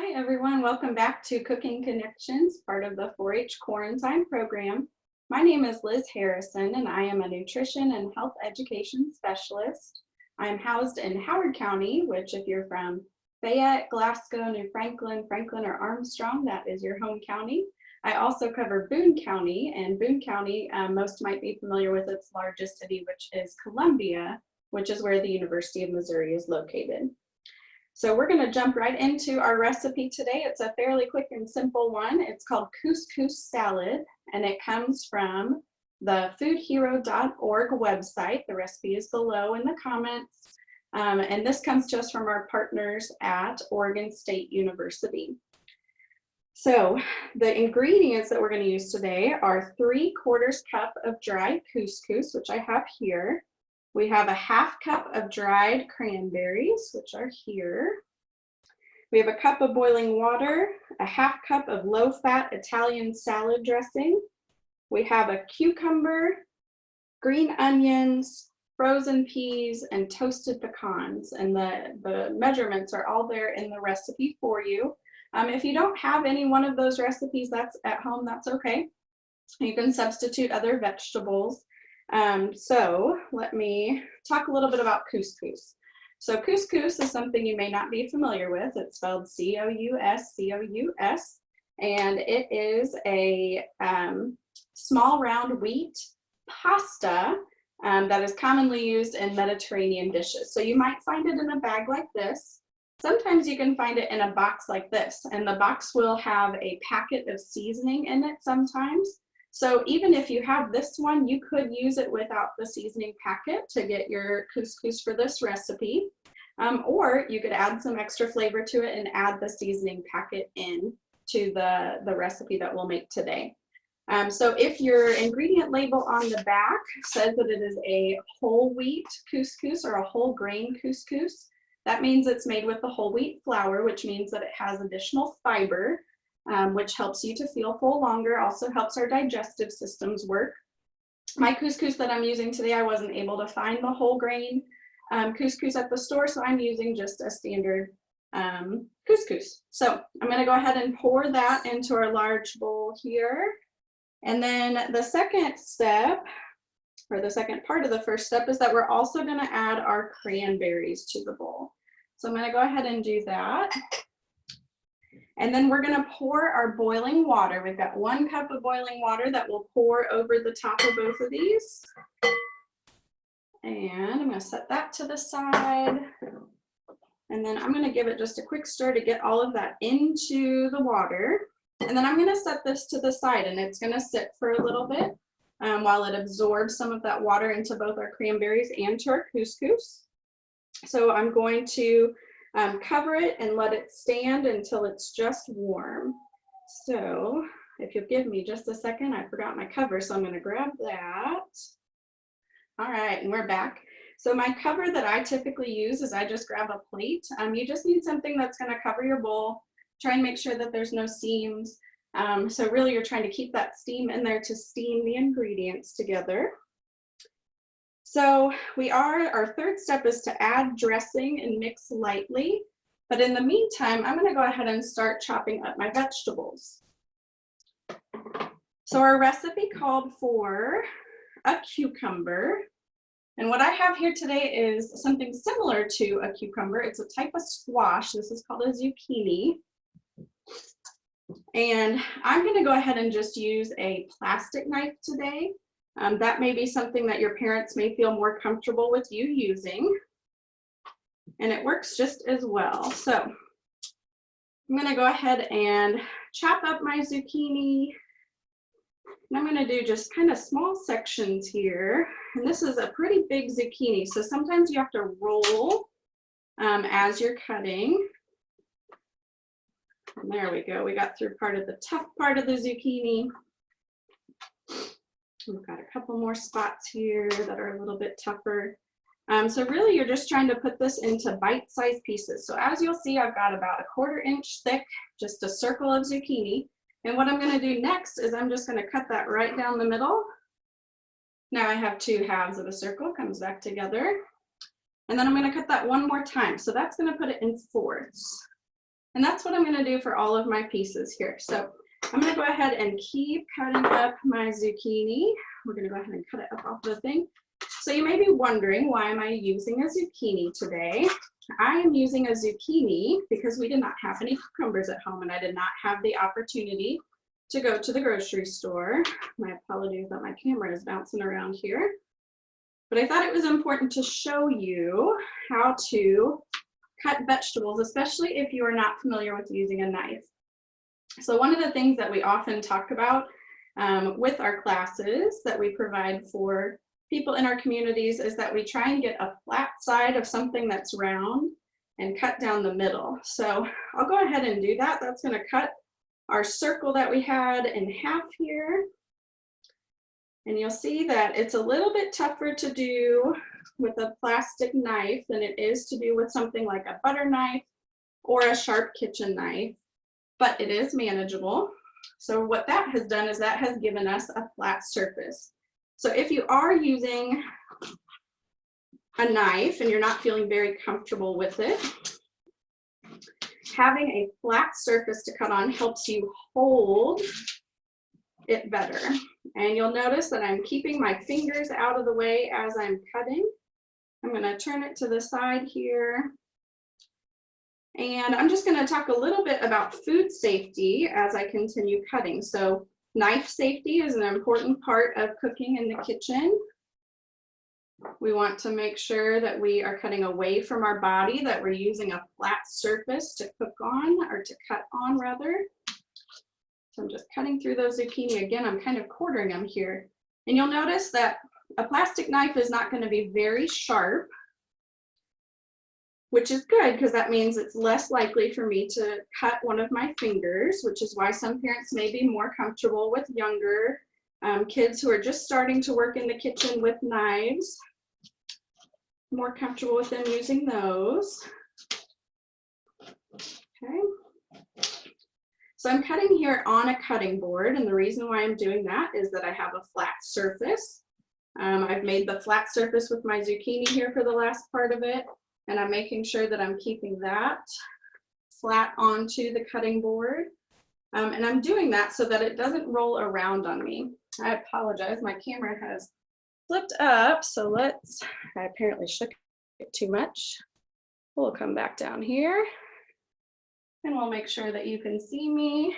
Hi everyone, welcome back to Cooking Connections, part of the 4-H Quarantine program. My name is Liz Harrison and I am a nutrition and health education specialist. I'm housed in Howard County, which if you're from Fayette, Glasgow, New Franklin, Franklin, or Armstrong, that is your home county. I also cover Boone County, and Boone County, most might be familiar with its largest city, which is Columbia, which is where the University of Missouri is located. So we're going to jump right into our recipe today. It's a fairly quick and simple one. It's called Couscous Salad, and it comes from the foodhero.org website. The recipe is below in the comments. And this comes to us from our partners at Oregon State University. So the ingredients that we're going to use today are 3/4 cup of dried couscous, which I have here. We have a 1/2 cup of dried cranberries, which are here. We have a cup of boiling water, a 1/2 cup of low-fat Italian salad dressing. We have a cucumber, green onions, frozen peas, and toasted pecans. And the measurements are all there in the recipe for you. If you don't have any one of those recipes that's at home, that's okay. You can substitute other vegetables. So let me talk a little bit about couscous. So couscous is something you may not be familiar with. It's spelled C-O-U-S-C-O-U-S, and it is a small round wheat pasta that is commonly used in Mediterranean dishes. So you might find it in a bag like this. Sometimes you can find it in a box like this, and the box will have a packet of seasoning in it sometimes. So even if you have this one, you could use it without the seasoning packet to get your couscous for this recipe. Or you could add some extra flavor to it and add the seasoning packet in to the recipe that we'll make today. So if your ingredient label on the back says that it is a whole wheat couscous or a whole grain couscous, that means it's made with the whole wheat flour, which means that it has additional fiber. Which helps you to feel full longer, also helps our digestive systems work. My couscous that I'm using today, I wasn't able to find the whole grain couscous at the store, so I'm using just a standard couscous. So I'm going to go ahead and pour that into our large bowl here. And then the second step, or the second part of the first step, is that we're also going to add our cranberries to the bowl. So I'm going to go ahead and do that. And then we're going to pour our boiling water. We've got 1 cup of boiling water that we'll pour over the top of both of these. And I'm going to set that to the side. And then I'm going to give it just a quick stir to get all of that into the water. And then I'm going to set this to the side, and it's going to sit for a little bit while it absorbs some of that water into both our cranberries and to our couscous. So I'm going to cover it and let it stand until it's just warm. So if you'll give me just a second, I forgot my cover, so I'm going to grab that. All right, and we're back. So my cover that I typically use is I just grab a plate. You just need something that's going to cover your bowl. Try and make sure that there's no seams. So really you're trying to keep that steam in there to steam the ingredients together. So our third step is to add dressing and mix lightly. But in the meantime, I'm going to go ahead and start chopping up my vegetables. So our recipe called for a cucumber. And what I have here today is something similar to a cucumber. It's a type of squash. This is called a zucchini. And I'm going to go ahead and just use a plastic knife today. That may be something that your parents may feel more comfortable with you using. And it works just as well. So I'm going to go ahead and chop up my zucchini. And I'm going to do just kind of small sections here. And this is a pretty big zucchini, so sometimes you have to roll as you're cutting. And there we go. We got through part of the tough part of the zucchini. We've got a couple more spots here that are a little bit tougher. So really you're just trying to put this into bite-sized pieces. So as you'll see, I've got about a 1/4 inch thick, just a circle of zucchini. And what I'm going to do next is I'm just going to cut that right down the middle. Now I have 2 halves of a circle, comes back together. And then I'm going to cut that one more time. So that's going to put it in fourths. And that's what I'm going to do for all of my pieces here. So I'm going to go ahead and keep cutting up my zucchini. We're going to go ahead and cut it up off the thing. So you may be wondering, why am I using a zucchini today? I am using a zucchini because we did not have any cucumbers at home and I did not have the opportunity to go to the grocery store. My apologies that my camera is bouncing around here. But I thought it was important to show you how to cut vegetables, especially if you are not familiar with using a knife. So one of the things that we often talk about with our classes that we provide for people in our communities is that we try and get a flat side of something that's round and cut down the middle. So I'll go ahead and do that. That's going to cut our circle that we had in half here. And you'll see that it's a little bit tougher to do with a plastic knife than it is to do with something like a butter knife or a sharp kitchen knife, but it is manageable. So what that has done is that has given us a flat surface. So if you are using a knife and you're not feeling very comfortable with it, having a flat surface to cut on helps you hold it better. And you'll notice that I'm keeping my fingers out of the way as I'm cutting. I'm going to turn it to the side here. And I'm just going to talk a little bit about food safety as I continue cutting. So knife safety is an important part of cooking in the kitchen. We want to make sure that we are cutting away from our body, that we're using a flat surface to cook on, or to cut on rather. So I'm just cutting through those zucchini. Again, I'm kind of quartering them here. And you'll notice that a plastic knife is not going to be very sharp, which is good because that means it's less likely for me to cut one of my fingers, which is why some parents may be more comfortable with younger kids who are just starting to work in the kitchen with knives, more comfortable with them using those. Okay. So I'm cutting here on a cutting board, and the reason why I'm doing that is that I have a flat surface. I've made the flat surface with my zucchini here for the last part of it, and I'm making sure that I'm keeping that flat onto the cutting board. And I'm doing that so that it doesn't roll around on me. I apologize, my camera has flipped up, so I apparently shook it too much. We'll come back down here. And we'll make sure that you can see me.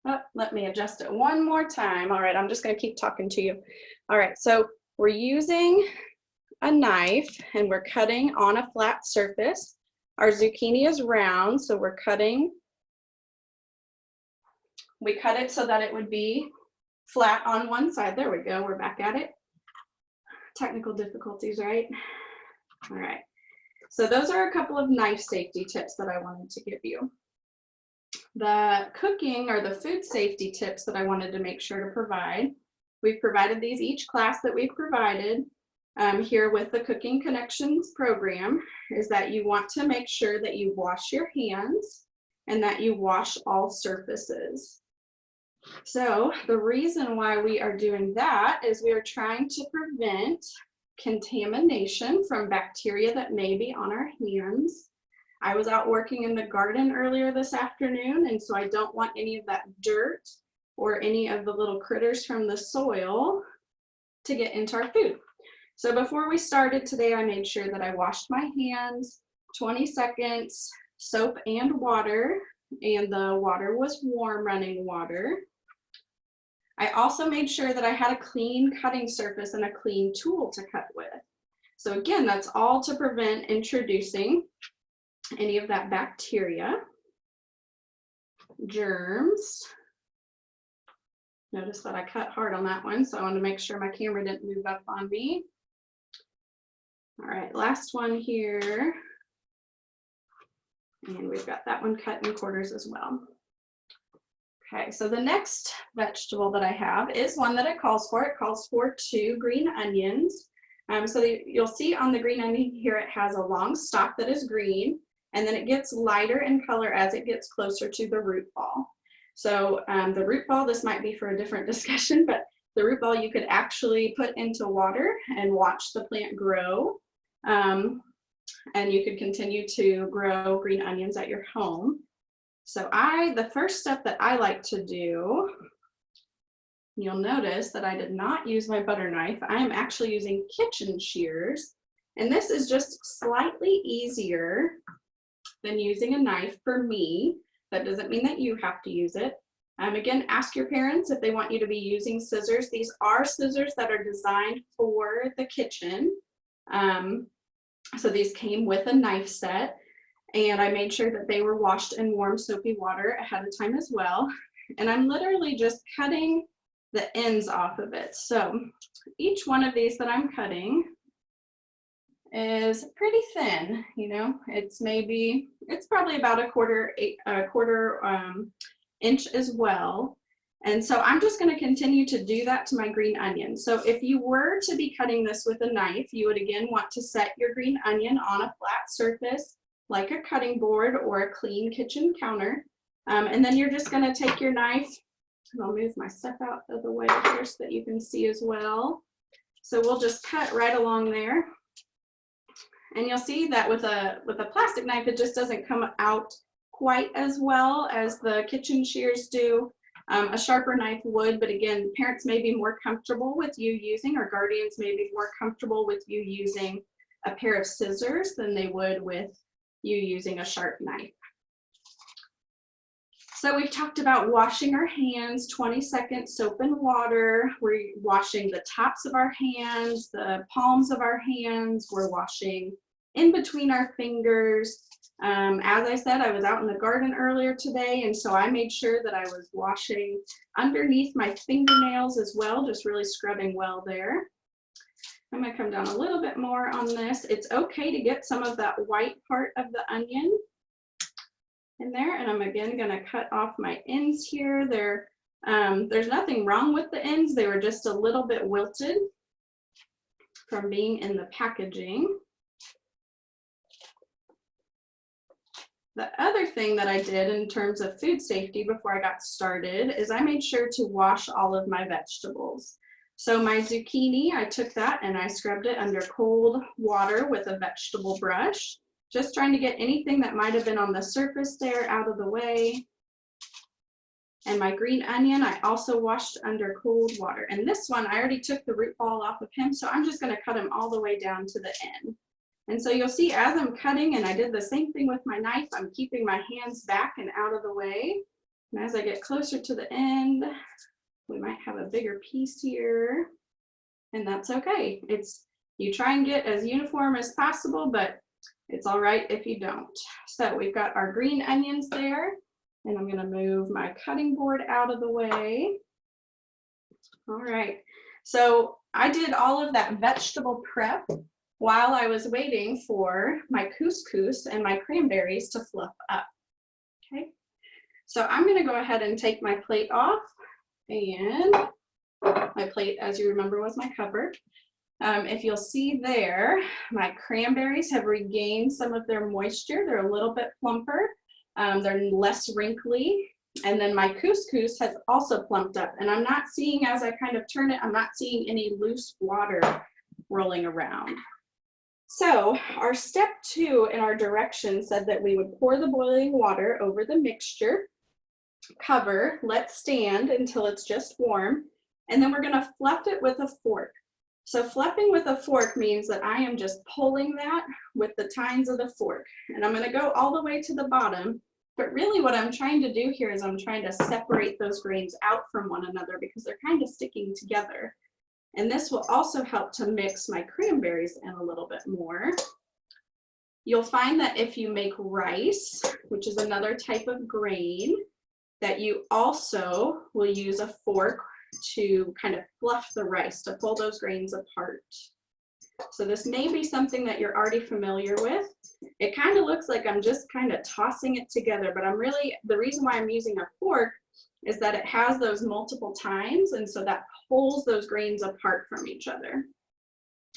Oh, let me adjust it one more time. All right, I'm just going to keep talking to you. All right, so we're using a knife and we're cutting on a flat surface. Our zucchini is round, so we're cutting. We cut it so that it would be flat on one side. There we go, we're back at it. Technical difficulties, right? All right. So those are a couple of knife safety tips that I wanted to give you. The cooking or the food safety tips that I wanted to make sure to provide, we've provided these each class that we've provided here with the Cooking Connections program, is that you want to make sure that you wash your hands and that you wash all surfaces. So the reason why we are doing that is we are trying to prevent contamination from bacteria that may be on our hands. I was out working in the garden earlier this afternoon, and so I don't want any of that dirt or any of the little critters from the soil to get into our food. So before we started today, I made sure that I washed my hands 20 seconds, soap and water, and the water was warm running water. I also made sure that I had a clean cutting surface and a clean tool to cut with. So again, that's all to prevent introducing any of that bacteria, germs. Notice that I cut hard on that one, so I want to make sure my camera didn't move up on me. All right, last one here. And we've got that one cut in quarters as well. Okay, so the next vegetable that I have is one that it calls for. It calls for 2 green onions. So you'll see on the green onion here, it has a long stalk that is green, and then it gets lighter in color as it gets closer to the root ball. So the root ball, this might be for a different discussion, but the root ball you could actually put into water and watch the plant grow. and you could continue to grow green onions at your home. So the first step that I like to do, you'll notice that I did not use my butter knife. I am actually using kitchen shears, and this is just slightly easier than using a knife for me. That doesn't mean that you have to use it. Again, ask your parents if they want you to be using scissors. These are scissors that are designed for the kitchen. So these came with a knife set, and I made sure that they were washed in warm soapy water ahead of time as well. And I'm literally just cutting the ends off of it. So each one of these that I'm cutting is pretty thin, you know, it's probably about a quarter inch as well. And so I'm just going to continue to do that to my green onion. So if you were to be cutting this with a knife, you would again want to set your green onion on a flat surface like a cutting board or a clean kitchen counter. And then you're just going to take your knife, and I'll move my stuff out of the way here so that you can see as well. So we'll just cut right along there. And you'll see that with a plastic knife, it just doesn't come out quite as well as the kitchen shears do. A sharper knife would, but again, parents may be more comfortable with you using, or guardians may be more comfortable with you using a pair of scissors than they would with you using a sharp knife. So we've talked about washing our hands, 20-second soap and water. We're washing the tops of our hands, the palms of our hands. We're washing in between our fingers. As I said, I was out in the garden earlier today, and so I made sure that I was washing underneath my fingernails as well, just really scrubbing well there. I'm going to come down a little bit more on this. It's okay to get some of that white part of the onion in there, and I'm again going to cut off my ends here. There's nothing wrong with the ends. They were just a little bit wilted from being in the packaging. The other thing that I did in terms of food safety before I got started is I made sure to wash all of my vegetables. So my zucchini, I took that and I scrubbed it under cold water with a vegetable brush, just trying to get anything that might have been on the surface there out of the way. And my green onion, I also washed under cold water. And this one, I already took the root ball off of him, so I'm just going to cut him all the way down to the end. And so you'll see as I'm cutting, and I did the same thing with my knife, I'm keeping my hands back and out of the way. And as I get closer to the end, we might have a bigger piece here, and that's okay. You try and get as uniform as possible, but it's all right if you don't. So we've got our green onions there, and I'm gonna move my cutting board out of the way. All right, so I did all of that vegetable prep while I was waiting for my couscous and my cranberries to fluff up, okay? So I'm gonna go ahead and take my plate off, and my plate, as you remember, was my cover. If you'll see there, my cranberries have regained some of their moisture. They're a little bit plumper, they're less wrinkly, and then my couscous has also plumped up, and I'm not seeing, as I kind of turn it, I'm not seeing any loose water rolling around. So our step 2 in our directions said that we would pour the boiling water over the mixture, cover, let stand until it's just warm, and then we're going to fluff it with a fork. So fluffing with a fork means that I am just pulling that with the tines of the fork, and I'm going to go all the way to the bottom, but really what I'm trying to do here is I'm trying to separate those grains out from one another because they're kind of sticking together. And this will also help to mix my cranberries in a little bit more. You'll find that if you make rice, which is another type of grain, that you also will use a fork to kind of fluff the rice, to pull those grains apart. So this may be something that you're already familiar with. It kind of looks like I'm just kind of tossing it together, but the reason why I'm using a fork is that it has those multiple tines, and so that pulls those grains apart from each other.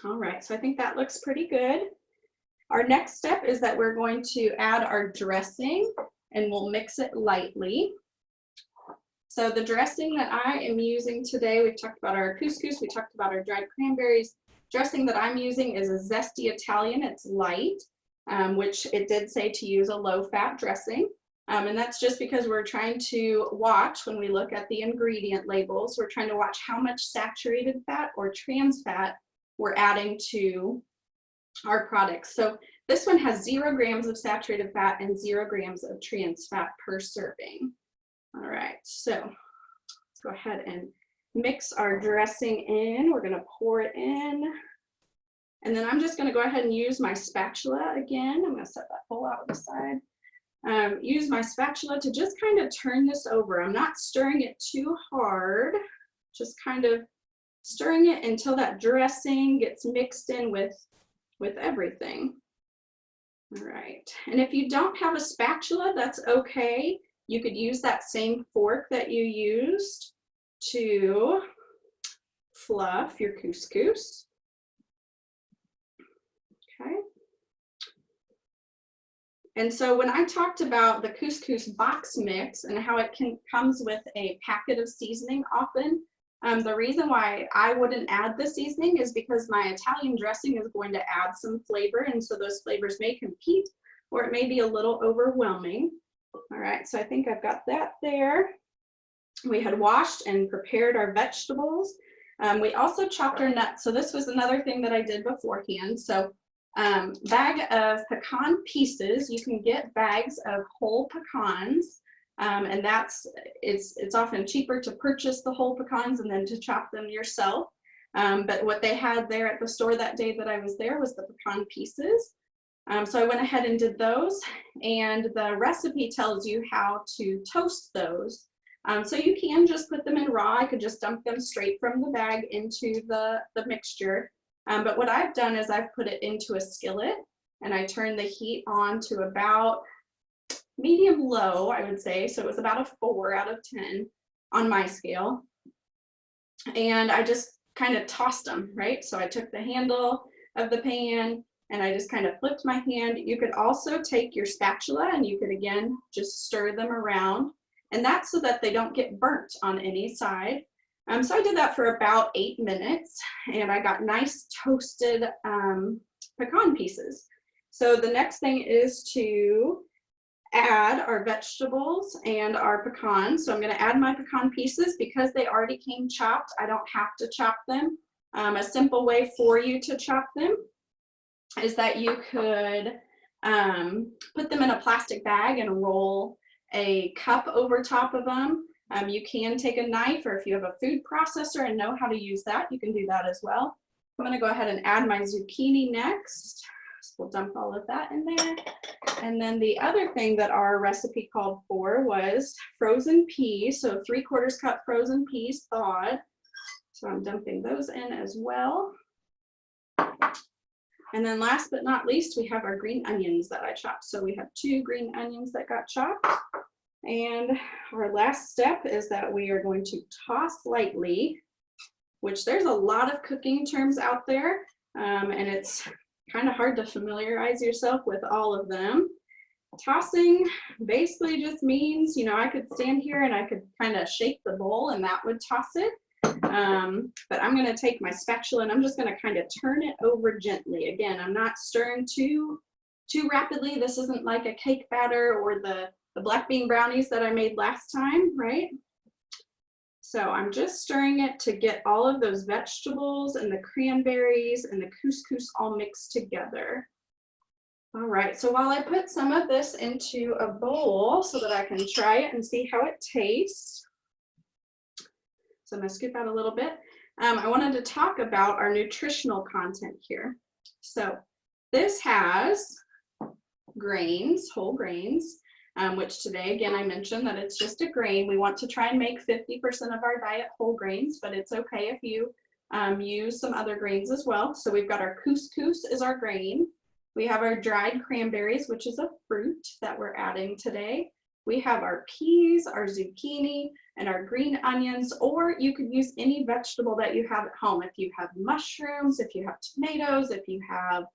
All right, so I think that looks pretty good. Our next step is that we're going to add our dressing, and we'll mix it lightly. So the dressing that I am using today, we've talked about our couscous, we talked about our dried cranberries. Dressing that I'm using is a zesty Italian, it's light. which it did say to use a low-fat dressing. And that's just because we're trying to watch, when we look at the ingredient labels, we're trying to watch how much saturated fat or trans fat we're adding to our products. So this one has 0 grams of saturated fat and 0 grams of trans fat per serving. All right, so let's go ahead and mix our dressing in. We're gonna pour it in. And then I'm just gonna go ahead and use my spatula again. I'm gonna set that bowl out to the side. Use my spatula to just kind of turn this over. I'm not stirring it too hard, just kind of stirring it until that dressing gets mixed in with everything. All right, and if you don't have a spatula, that's okay. You could use that same fork that you used to fluff your couscous. Okay. And so when I talked about the couscous box mix and how it comes with a packet of seasoning often, the reason why I wouldn't add the seasoning is because my Italian dressing is going to add some flavor, and so those flavors may compete, or it may be a little overwhelming. All right, so I think I've got that there. We had washed and prepared our vegetables. We also chopped our nuts. So this was another thing that I did beforehand. So bag of pecan pieces. You can get bags of whole pecans, and it's often cheaper to purchase the whole pecans and then to chop them yourself. But what they had there at the store that day that I was there was the pecan pieces. So I went ahead and did those, and the recipe tells you how to toast those. So you can just put them in raw. I could just dump them straight from the bag into the mixture. But what I've done is I've put it into a skillet, and I turned the heat on to about medium low, I would say. So it was about a 4 out of 10 on my scale. And I just kind of tossed them, right? So I took the handle of the pan and I just kind of flipped my hand. You could also take your spatula and you could, again, just stir them around. And that's so that they don't get burnt on any side. So I did that for about 8 minutes, and I got nice toasted pecan pieces. So the next thing is to add our vegetables and our pecans. So I'm going to add my pecan pieces because they already came chopped. I don't have to chop them. A simple way for you to chop them is that you could put them in a plastic bag and roll a cup over top of them. You can take a knife, or if you have a food processor and know how to use that, you can do that as well. I'm going to go ahead and add my zucchini next. So we'll dump all of that in there. And then the other thing that our recipe called for was frozen peas. So 3/4 cup frozen peas thawed. So I'm dumping those in as well. And then last but not least, we have our green onions that I chopped. So we have 2 green onions that got chopped. And our last step is that we are going to toss lightly, which there's a lot of cooking terms out there, and it's kind of hard to familiarize yourself with all of them. Tossing basically just means, you know, I could stand here and I could kind of shake the bowl and that would toss it. But I'm going to take my spatula and I'm just going to kind of turn it over gently. Again, I'm not stirring too rapidly. This isn't like a cake batter or the black bean brownies that I made last time, right? So I'm just stirring it to get all of those vegetables and the cranberries and the couscous all mixed together. All right, so while I put some of this into a bowl so that I can try it and see how it tastes. So I'm gonna scoop out a little bit. I wanted to talk about our nutritional content here. So this has grains, whole grains, which today, again, I mentioned that it's just a grain. We want to try and make 50% of our diet whole grains, but it's okay if you use some other grains as well. So we've got our couscous is our grain. We have our dried cranberries, which is a fruit that we're adding today. We have our peas, our zucchini, and our green onions, or you could use any vegetable that you have at home. If you have mushrooms, if you have tomatoes, if you have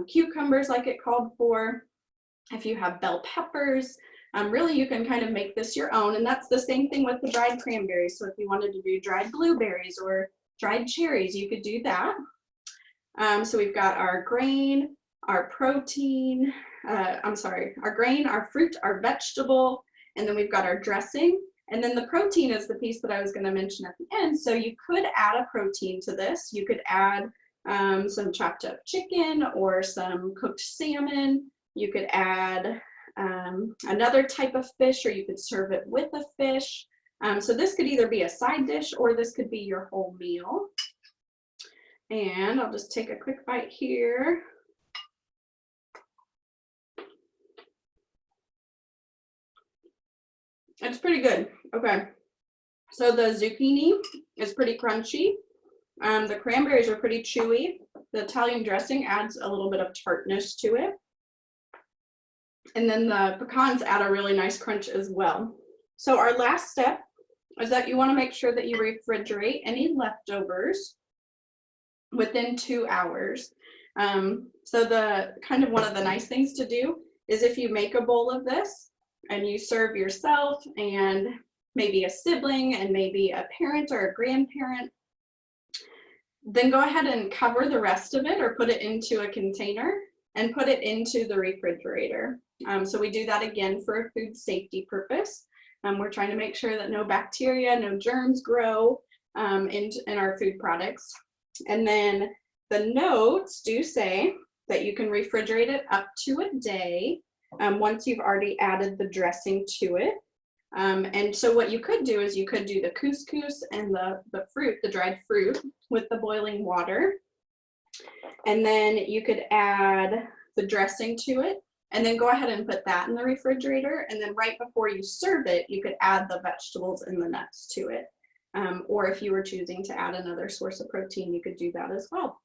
cucumbers like it called for, if you have bell peppers, really you can kind of make this your own. And that's the same thing with the dried cranberries. So if you wanted to do dried blueberries or dried cherries, you could do that. So we've got our grain, our protein, our grain, our fruit, our vegetable, and then we've got our dressing. And then the protein is the piece that I was going to mention at the end. So you could add a protein to this. You could add some chopped up chicken or some cooked salmon. You could add another type of fish, or you could serve it with a fish. So this could either be a side dish or this could be your whole meal. And I'll just take a quick bite here. It's pretty good. Okay. So the zucchini is pretty crunchy. The cranberries are pretty chewy. The Italian dressing adds a little bit of tartness to it. And then the pecans add a really nice crunch as well. So our last step is that you want to make sure that you refrigerate any leftovers within 2 hours. So the kind of one of the nice things to do is if you make a bowl of this and you serve yourself and maybe a sibling and maybe a parent or a grandparent, then go ahead and cover the rest of it or put it into a container and put it into the refrigerator. So we do that again for a food safety purpose. We're trying to make sure that no bacteria, no germs grow in our food products. And then the notes do say that you can refrigerate it up to a day once you've already added the dressing to it. And so what you could do is you could do the couscous and the fruit, the dried fruit, with the boiling water. And then you could add the dressing to it and then go ahead and put that in the refrigerator. And then right before you serve it, you could add the vegetables and the nuts to it. Or if you were choosing to add another source of protein, you could do that as well.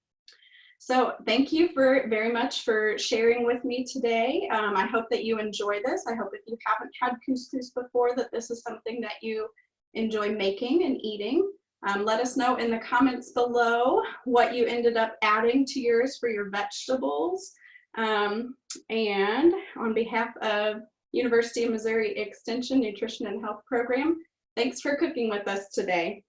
So thank you very much for sharing with me today. I hope that you enjoy this. I hope if you haven't had couscous before, that this is something that you enjoy making and eating. Let us know in the comments below what you ended up adding to yours for your vegetables. And on behalf of University of Missouri Extension Nutrition and Health Program, thanks for cooking with us today.